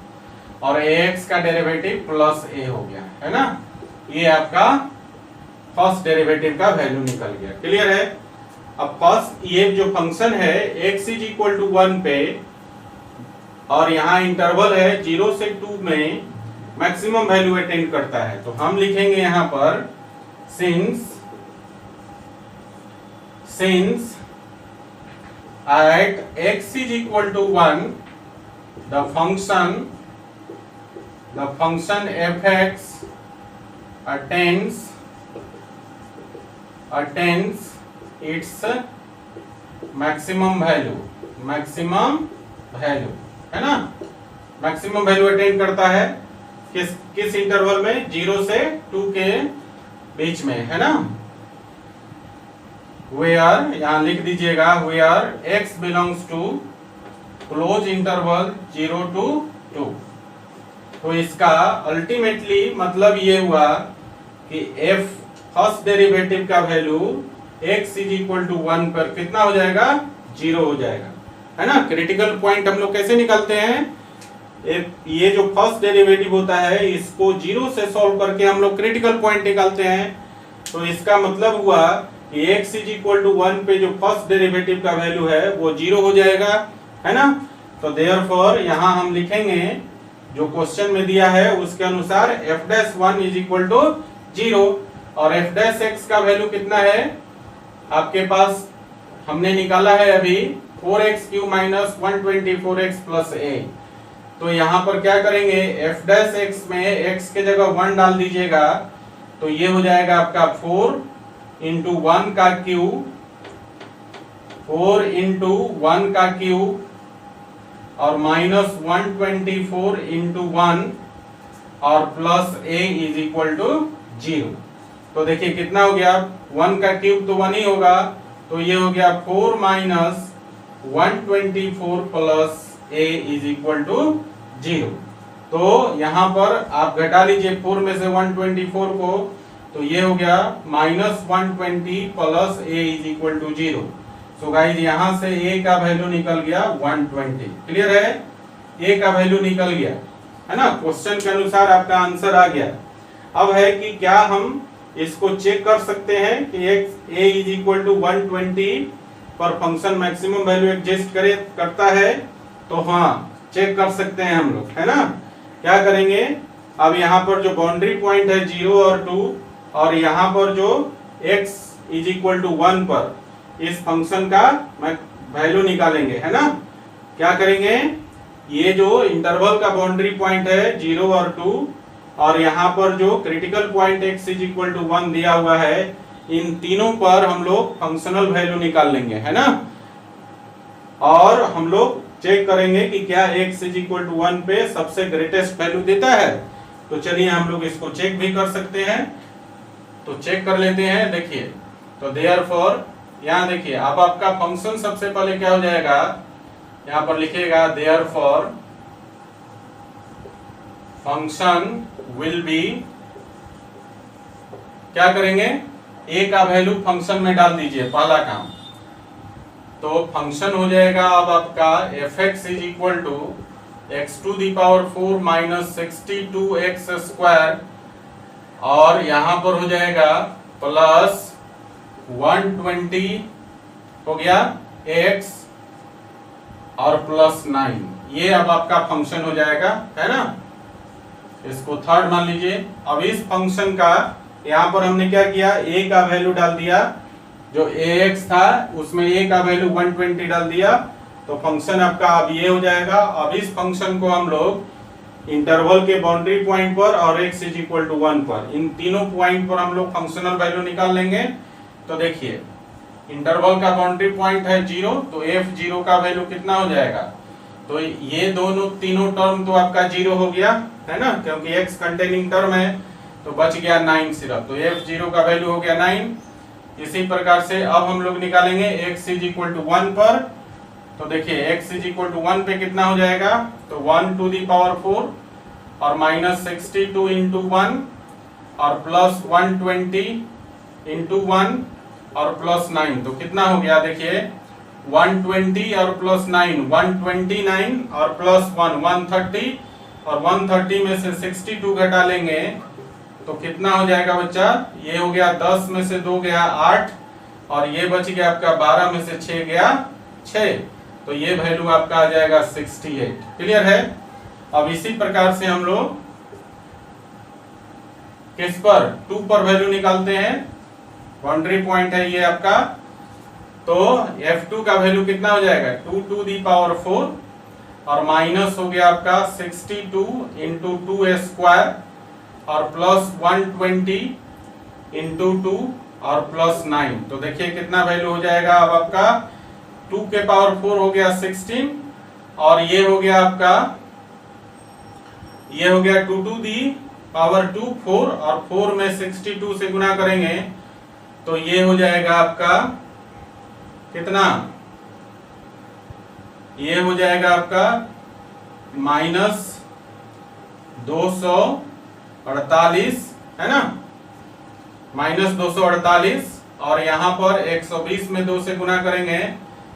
और ax का डेरिवेटिव प्लस a हो गया, है ना। ये आपका फर्स्ट डेरिवेटिव का वैल्यू निकल गया। क्लियर है। अब फर्स्ट ये जो फंक्शन है x इज इक्वल टू 1 पे और यहाँ इंटरवल है 0 से 2 में मैक्सिमम वैल्यू अटेंड करता है, तो हम लिखेंगे यहाँ पर since at x is equal to 1 the function f(x) attains its maximum value, है ना। मैक्सिमम वैल्यू अटेंड करता है किस इंटरवल में 0 से 2 के बीच में, है ना। Where यहाँ लिख दीजिएगा where x belongs to close interval 0 to 2। तो इसका अल्टीमेटली मतलब ये हुआ कि f फर्स्ट डेरिवेटिव का value x is equal to 1 पर कितना हो जाएगा 0 हो जाएगा, है ना। क्रिटिकल पॉइंट हम लोग कैसे निकालते हैं, ये जो फर्स्ट डेरिवेटिव होता है इसको जीरो से सॉल्व करके हम लोग क्रिटिकल पॉइंट निकालते हैं। तो इसका मतलब हुआ कि x इज इक्वल टू 1 पे जो फर्स्ट डेरिवेटिव का वैल्यू है वो जीरो हो जाएगा, है ना। तो देयरफॉर यहाँ हम लिखेंगे जो क्वेश्चन में दिया है उसके अनुसार f'1 इज इक्वल टू 0 और f' का वैल्यू कितना है आपके पास, हमने निकाला है अभी 4x³ minus 124x plus a। तो यहाँ पर क्या करेंगे, f' में x के जगह 1 डाल दीजिएगा तो ये हो जाएगा आपका 4 इंटू 1 का क्यूब, 4 इंटू 1 का क्यूब और माइनस 124 इंटू 1 और plus a is equal to 0। तो देखिए कितना हो गया, 1 का क्यूब तो 1 ही होगा, तो ये हो गया 4 minus 124 plus a is equal to 0। तो यहाँ पर आप घटा लीजिए 4 में से 124 को, तो ये हो गया minus 120 plus a is equal to 0। So guys यहाँ से a का वैल्यू निकल गया 120। क्लियर है, a का वैल्यू निकल गया, है ना। क्वेश्चन के अनुसार आपका आंसर आ गया। अब है कि क्या हम इसको चेक कर सकते हैं कि a इज इक्वल टू 120 पर फंक्शन मैक्सिमम वैल्यू एग्जिस्ट करता है, तो हाँ चेक कर सकते हैं हम लोग, है ना। क्या करेंगे, अब यहाँ पर जो बाउंड्री पॉइंट है 0 और 2 और यहाँ पर जो x इज इक्वल टू 1 पर इस फंक्शन का वैल्यू निकालेंगे, है ना। क्या करेंगे, ये जो इंटरवल का बाउंड्री पॉइंट है 0 और 2 और यहाँ पर जो critical point x is equal to 1 दिया हुआ है, इन तीनों पर हम लोग फंक्शनल वैल्यू निकाल लेंगे, है ना। और हम लोग चेक करेंगे कि क्या x इज इक्वल टू 1 पे सबसे ग्रेटेस्ट वैल्यू देता है। तो चलिए हम लोग इसको चेक भी कर सकते हैं, तो चेक कर लेते हैं। देखिए तो देयरफॉर यहाँ देखिए अब आपका फंक्शन सबसे पहले क्या हो जाएगा, यहाँ पर लिखिएगा देयरफॉर फंक्शन विल बी, क्या करेंगे, a का वैल्यू फंक्शन में डाल दीजिए, पहला काम। तो फंक्शन हो जाएगा अब आपका f(x) is equal to x⁴ minus 62x² और यहाँ पर हो जाएगा प्लस 120 हो गया x और प्लस 9। ये अब आपका फंक्शन हो जाएगा, है ना। इसको थर्ड मान लीजिए। अब इस फंक्शन का यहाँ पर हमने क्या किया, a का वैल्यू डाल दिया, जो ax था उसमें a का वैल्यू 120 डाल दिया, तो फंक्शन आपका अब ये हो जाएगा। अब इस फंक्शन को हम लोग इंटरवल के बाउंड्री पॉइंट पर और x इज इक्वल टू 1 पर, इन तीनों पॉइंट पर हम लोग फंक्शनल वैल्यू निकाल लेंगे। तो देखिए इंटरवल का बाउंड्री पॉइंट है 0, तो f0 का वैल्यू कितना हो जाएगा, तो ये दोनों तीनों टर्म तो आपका 0 हो गया, है ना, क्योंकि x कंटेनिंग टर्म है, तो बच गया 9 सिर्फ, तो f0 का वैल्यू हो गया 9। इसी प्रकार से अब हम लोग निकालेंगे x इज इक्वल टू 1 पर। तो देखिए x इज इक्वल टू 1 पे कितना हो जाएगा, तो 1 टू दी पावर 4 और माइनस 62 इंटू 1 और प्लस 120 इंटू 1 और प्लस 9, तो कितना हो गया, देखिए 120 और प्लस 9 129 और प्लस 1 130 और 130 में से 62 घटा लेंगे तो कितना हो जाएगा बच्चा, ये हो गया 10 में से 2 गया 8 और ये बच गया आपका 12 में से 6 गया 6, तो ये वैल्यू आपका आ जाएगा 68। क्लियर है। अब इसी प्रकार से हम लोग किस पर, 2 पर वैल्यू निकालते हैं, बाउंड्री पॉइंट है ये आपका। तो f2 का वैल्यू कितना हो जाएगा, 2 टू दी पावर 4 और माइनस हो गया आपका 62 इंटू 2² और प्लस 120 इंटू 2 और प्लस 9, तो देखिए कितना वैल्यू हो जाएगा अब आपका, 2 के पावर 4 हो गया 16 और ये हो गया आपका, ये हो गया 2 टू दी पावर 2 4 और 4 में 62 से गुना करेंगे तो ये हो जाएगा आपका कितना, ये हो जाएगा आपका माइनस 248, है ना, माइनस 248 और यहाँ पर 120 में 2 से गुना करेंगे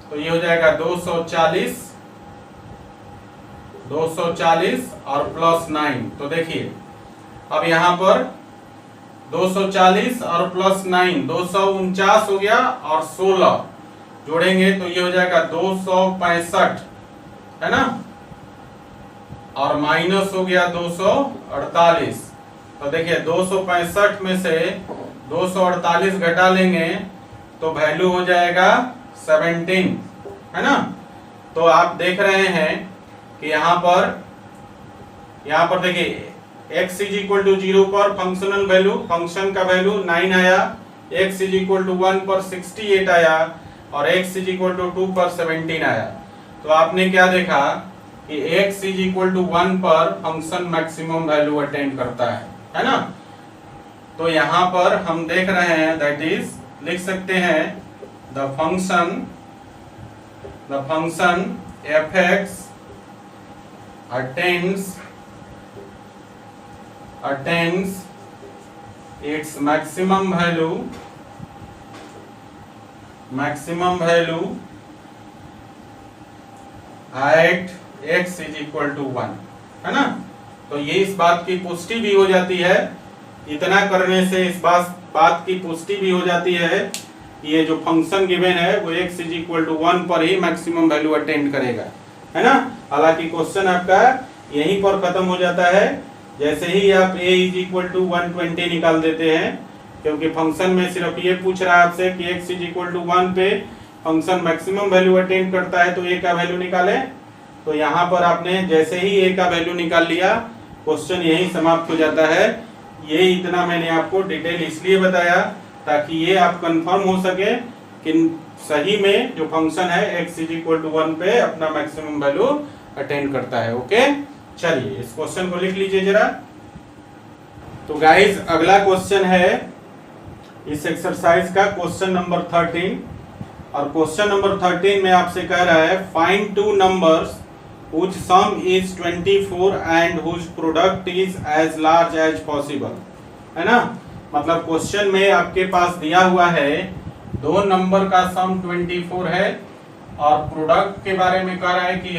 तो ये हो जाएगा 240 240 और प्लस 9। तो देखिए अब यहाँ पर 240 और प्लस 9 249 हो गया, और 16 जोड़ेंगे तो ये हो जाएगा 265, है ना, और माइनस हो गया 248। तो देखिए 265 में से 248 घटा लेंगे तो वैल्यू हो जाएगा 17, है ना। तो आप देख रहे हैं कि यहाँ पर देखिए x इज इक्वल टू 0 पर फंक्शनल वैल्यू, फंक्शन का वैल्यू 9 आया, x इज इक्वल टू 1 पर 68 आया, और x इज इक्वल टू 2 पर 17 आया। तो आपने क्या देखा कि x इज इक्वल टू 1 पर फंक्शन मैक्सिमम वैल्यू अटेंड करता है ना। तो यहाँ पर हम देख रहे हैं दैट इज लिख सकते हैं the function f(x) attains its maximum value at x is equal to 1, है ना। तो ये इस बात की पुष्टि भी हो जाती है, इतना करने से इस बात की पुष्टि भी हो जाती है कि ये जो फंक्शन गिवन है वो x इज इक्वल टू 1 पर ही मैक्सिमम वैल्यू अटेंड करेगा, है ना। हालांकि क्वेश्चन आपका यहीं पर खत्म हो जाता है, जैसे ही आप a इज इक्वल टू 120 निकाल देते हैं, क्योंकि फंक्शन में सिर्फ ये पूछ रहा है आपसे कि x इज इक्वल टू 1 पे फंक्शन मैक्सिमम वैल्यू अटेंड करता है तो a का वैल्यू निकालें। तो यहाँ पर आपने जैसे ही a का वैल्यू निकाल लिया, क्वेश्चन यही समाप्त हो जाता है। ये इतना मैंने आपको डिटेल इसलिए बताया ताकि ये आप कंफर्म हो सके कि सही में जो फंक्शन है x इज इक्वल टू 1 पे अपना मैक्सिमम वैल्यू अटेंड करता है। ओके, चलिए इस क्वेश्चन को लिख लीजिए जरा। तो गाइस अगला क्वेश्चन है इस एक्सरसाइज का क्वेश्चन नंबर 13, और क्वेश्चन नंबर 13 में आपसे कह रहा है find two numbers whose sum is 24 and whose product is as large as possible, है ना। मतलब क्वेश्चन में आपके पास दिया हुआ है दो नंबर का सम 24 है, और प्रोडक्ट के बारे में कह रहा है कि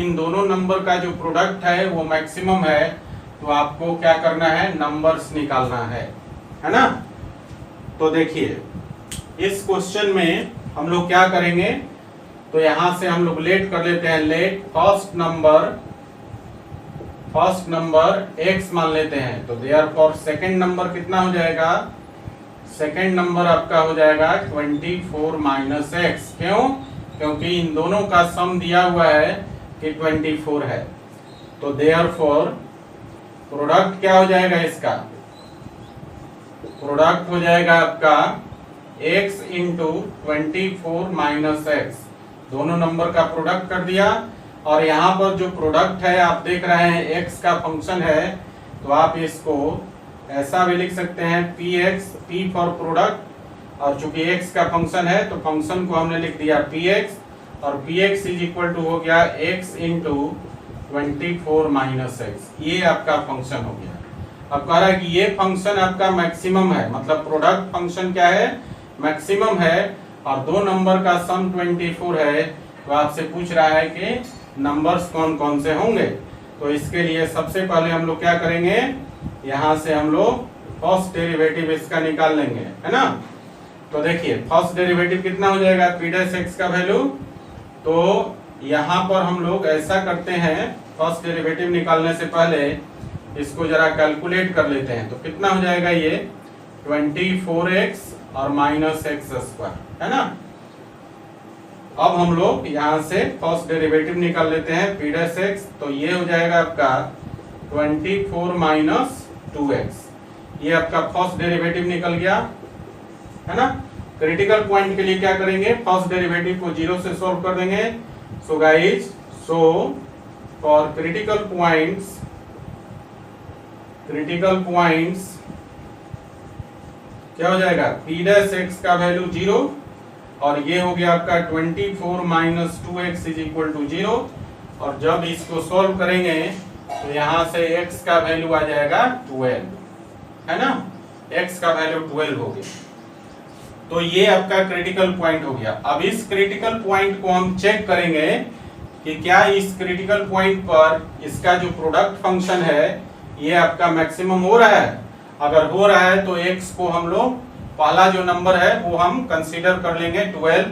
इन दोनों नंबर का जो प्रोडक्ट है वो मैक्सिमम है। तो आपको क्या करना है, नंबर्स निकालना है ना। तो देखिए इस क्वेश्चन में हम लोग क्या करेंगे, तो यहां से हम लोग लेट कर लेते हैं, लेट फर्स्ट नंबर x मान लेते हैं। तो देयरफॉर सेकंड नंबर कितना हो जाएगा, सेकंड नंबर आपका हो जाएगा 24 माइनस x। क्यों, क्योंकि इन दोनों का सम दिया हुआ है कि 24 है। तो देयरफॉर प्रोडक्ट क्या हो जाएगा, इसका प्रोडक्ट हो जाएगा आपका x इंटू 24 माइनस x, दोनों नंबर का प्रोडक्ट कर दिया। और यहाँ पर जो प्रोडक्ट है आप देख रहे हैं x का फंक्शन है, तो आप इसको ऐसा भी लिख सकते हैं px, p फॉर प्रोडक्ट, और चूंकि x का फंक्शन है तो फंक्शन को हमने लिख दिया px, और px इज इक्वल टू हो गया x इंटू 24 माइनस x। ये आपका फंक्शन हो गया। अब कह रहा है कि ये फंक्शन आपका मैक्सिमम है, मतलब प्रोडक्ट फंक्शन क्या है, मैक्सिमम है, और दो नंबर का सम 24 है। तो आपसे पूछ रहा है कि नंबर्स कौन कौन से होंगे। तो इसके लिए सबसे पहले हम लोग क्या करेंगे, यहाँ से हम लोग फर्स्ट डेरिवेटिव इसका निकाल लेंगे, है ना। तो देखिए फर्स्ट डेरिवेटिव कितना हो जाएगा, p डैश x का वैल्यू। तो यहाँ पर हम लोग ऐसा करते हैं, फर्स्ट डेरिवेटिव निकालने से पहले इसको जरा कैलकुलेट कर लेते हैं। तो कितना हो जाएगा ये 24x और माइनस x², है ना। अब हम लोग यहाँ से फर्स्ट डेरिवेटिव निकाल लेते हैं p डैश x। तो ये हो जाएगा आपका 24 माइनस 2x, ये आपका फर्स्ट डेरिवेटिव निकल गया, है ना। क्रिटिकल पॉइंट के लिए क्या करेंगे, फर्स्ट डेरिवेटिव को 0 से सॉल्व कर देंगे। So guys, so for critical points क्या हो जाएगा, p डैश x का वैल्यू 0, और ये हो गया आपका 24 minus 2x is equal to 0। और जब इसको सॉल्व करेंगे तो यहाँ से x का वैल्यू आ जाएगा 12, है ना, x का वैल्यू 12 हो गया। तो ये आपका क्रिटिकल पॉइंट हो गया। अब इस क्रिटिकल पॉइंट को हम चेक करेंगे कि क्या इस क्रिटिकल पॉइंट पर इसका जो प्रोडक्ट फंक्शन है ये आपका मैक्सिमम हो रहा है। अगर हो रहा है तो x को हम लोग पहला जो नंबर है वो हम कंसीडर कर लेंगे 12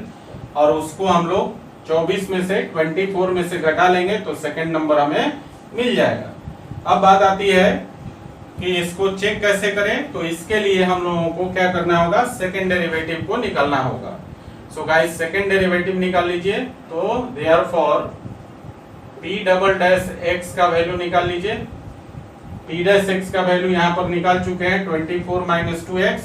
और उसको हम लोग 24 में से 24 में से घटा लेंगे तो सेकंड नंबर हमें मिल जाएगा। अब बात आती है कि इसको चेक कैसे करें, तो इसके लिए हम लोगों को क्या करना होगा, सेकंड डेरिवेटिव को निकालना होगा। सो गाइस सेकंड डेरिवेटिव निकाल लीजिए। तो therefore p double dash x का वैल्यू निकाल लीजिए। p डैश x का वैल्यू यहाँ पर निकाल चुके हैं 24 माइनस 2x,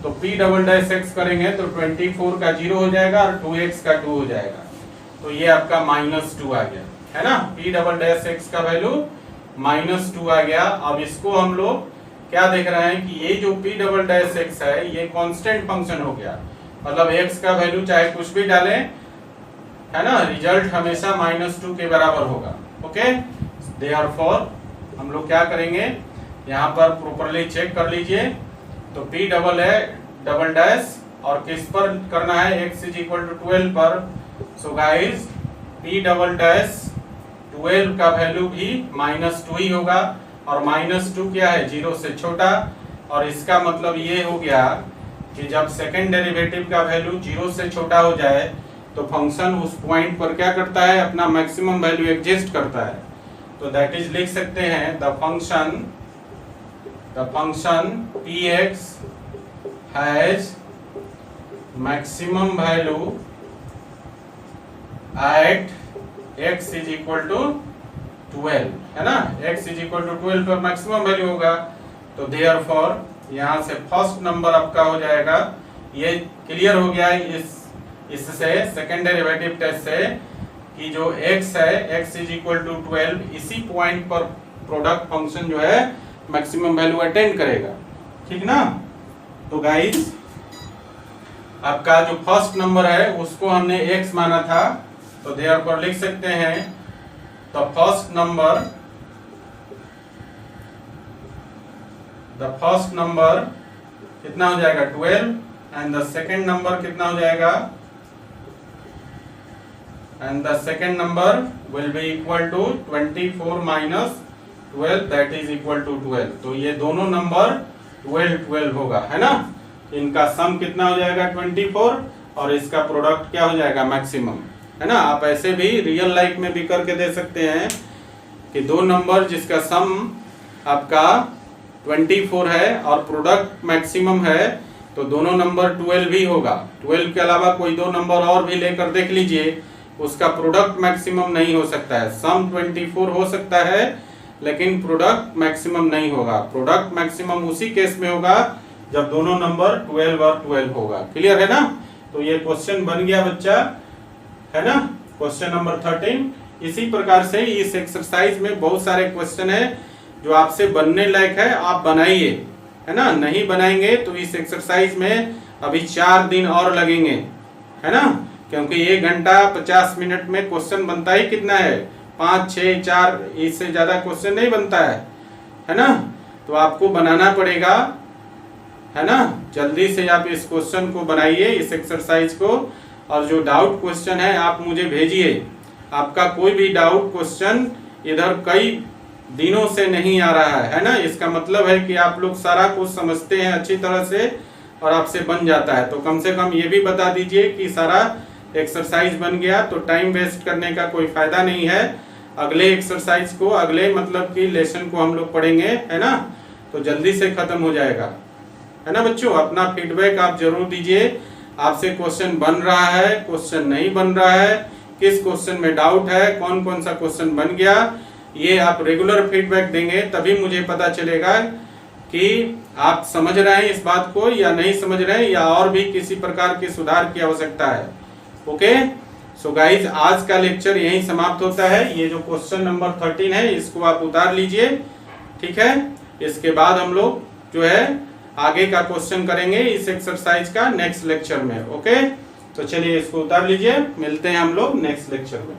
तो p डबल डैश x करेंगे तो 24 का 0 हो जाएगा और 2x का 2 हो जाएगा, तो ये आपका -2 आ गया है ना। p डबल डैश x का वैल्यू -2 आ गया। अब इसको हम लोग क्या देख रहे हैं कि ये जो p डबल डैश x है ये कांस्टेंट फंक्शन हो गया, मतलब x का वैल्यू चाहे कुछ भी डालें है ना, रिजल्ट हमेशा -2 के बराबर होगा। ओके, देयरफॉर हम लोग क्या करेंगे, यहाँ पर प्रॉपर्ली चेक कर लीजिए। तो p डबल है डबल डैश और किस पर करना है, x इज इक्वल टू 12 पर। So guys p double dash 12 का वैल्यू भी -2 ही होगा और -2 क्या है, 0 से छोटा, और इसका मतलब ये हो गया कि जब सेकंड डेरिवेटिव का वैल्यू 0 से छोटा हो जाए तो फंक्शन उस पॉइंट पर क्या करता है, अपना मैक्सिमम वैल्यू एग्जिस्ट करता है। तो दैट इज लिख सकते हैं the function px has maximum value at x is equal to 12 है ना, x इज इक्वल टू 12 पर मैक्सिमम वैल्यू होगा। तो देयरफॉर यहाँ से फर्स्ट नंबर आपका हो जाएगा, ये क्लियर हो गया इससे सेकंड डेरिवेटिव टेस्ट से कि जो x है x इज इक्वल टू 12 इसी पॉइंट पर प्रोडक्ट फंक्शन जो है मैक्सिमम वैल्यू अटेंड करेगा, ठीक ना। तो गाइस आपका जो फर्स्ट नंबर है उसको हमने x माना था, तो देयरफॉर लिख सकते हैं द फर्स्ट नंबर कितना हो जाएगा 12 एंड द सेकंड नंबर कितना हो जाएगा, and the second number will be equal to 24 minus 12 that is equal to 12। तो ये दोनों नंबर 12 होगा है ना, इनका सम कितना हो जाएगा 24 और इसका प्रोडक्ट क्या हो जाएगा मैक्सिमम, है ना। आप ऐसे भी रियल लाइफ में भी करके दे सकते हैं कि दो नंबर जिसका सम आपका 24 है और प्रोडक्ट मैक्सिमम है तो दोनों नंबर 12 ही होगा। 12 के अलावा कोई दो नंबर और भी लेकर देख लीजिए, उसका प्रोडक्ट मैक्सिमम नहीं हो सकता है। सम 24 हो सकता है लेकिन प्रोडक्ट मैक्सिमम नहीं होगा। प्रोडक्ट मैक्सिमम उसी केस में होगा जब दोनों नंबर 12 और 12 होगा। क्लियर है ना। तो ये क्वेश्चन बन गया बच्चा, है ना, क्वेश्चन नंबर 13। इसी प्रकार से इस एक्सरसाइज में बहुत सारे क्वेश्चन है जो आपसे बनने लायक है, आप बनाइए, है ना। नहीं बनाएंगे तो इस एक्सरसाइज में अभी 4 दिन और लगेंगे, है ना, क्योंकि 1 घंटा 50 मिनट में क्वेश्चन बनता ही कितना है, 5, 6, 4, इससे ज्यादा क्वेश्चन नहीं बनता है ना। तो आपको बनाना पड़ेगा, है ना। जल्दी से आप इस क्वेश्चन को बनाइए, इस एक्सरसाइज को, और जो डाउट क्वेश्चन है आप मुझे भेजिए। आपका कोई भी डाउट क्वेश्चन इधर कई दिनों से नहीं आ रहा है ना, इसका मतलब है कि आप लोग सारा कुछ समझते हैं अच्छी तरह से और आपसे बन जाता है। तो कम से कम ये भी बता दीजिए कि सारा एक्सरसाइज बन गया, तो टाइम वेस्ट करने का कोई फायदा नहीं है। अगले एक्सरसाइज को, अगले मतलब कि लेसन को हम लोग पढ़ेंगे, है ना, तो जल्दी से खत्म हो जाएगा, है ना बच्चों। अपना फीडबैक आप जरूर दीजिए, आपसे क्वेश्चन बन रहा है, क्वेश्चन नहीं बन रहा है, किस क्वेश्चन में डाउट है, कौन कौन सा क्वेश्चन बन गया, ये आप रेगुलर फीडबैक देंगे तभी मुझे पता चलेगा कि आप समझ रहे हैं इस बात को या नहीं समझ रहे हैं, या और भी किसी प्रकार के सुधार की आवश्यकता है। ओके, सो गाइज आज का लेक्चर यहीं समाप्त होता है। ये जो क्वेश्चन नंबर 13 है इसको आप उतार लीजिए, ठीक है। इसके बाद हम लोग जो है आगे का क्वेश्चन करेंगे इस एक्सरसाइज का नेक्स्ट लेक्चर में। ओके, तो चलिए इसको उतार लीजिए, मिलते हैं हम लोग नेक्स्ट लेक्चर में।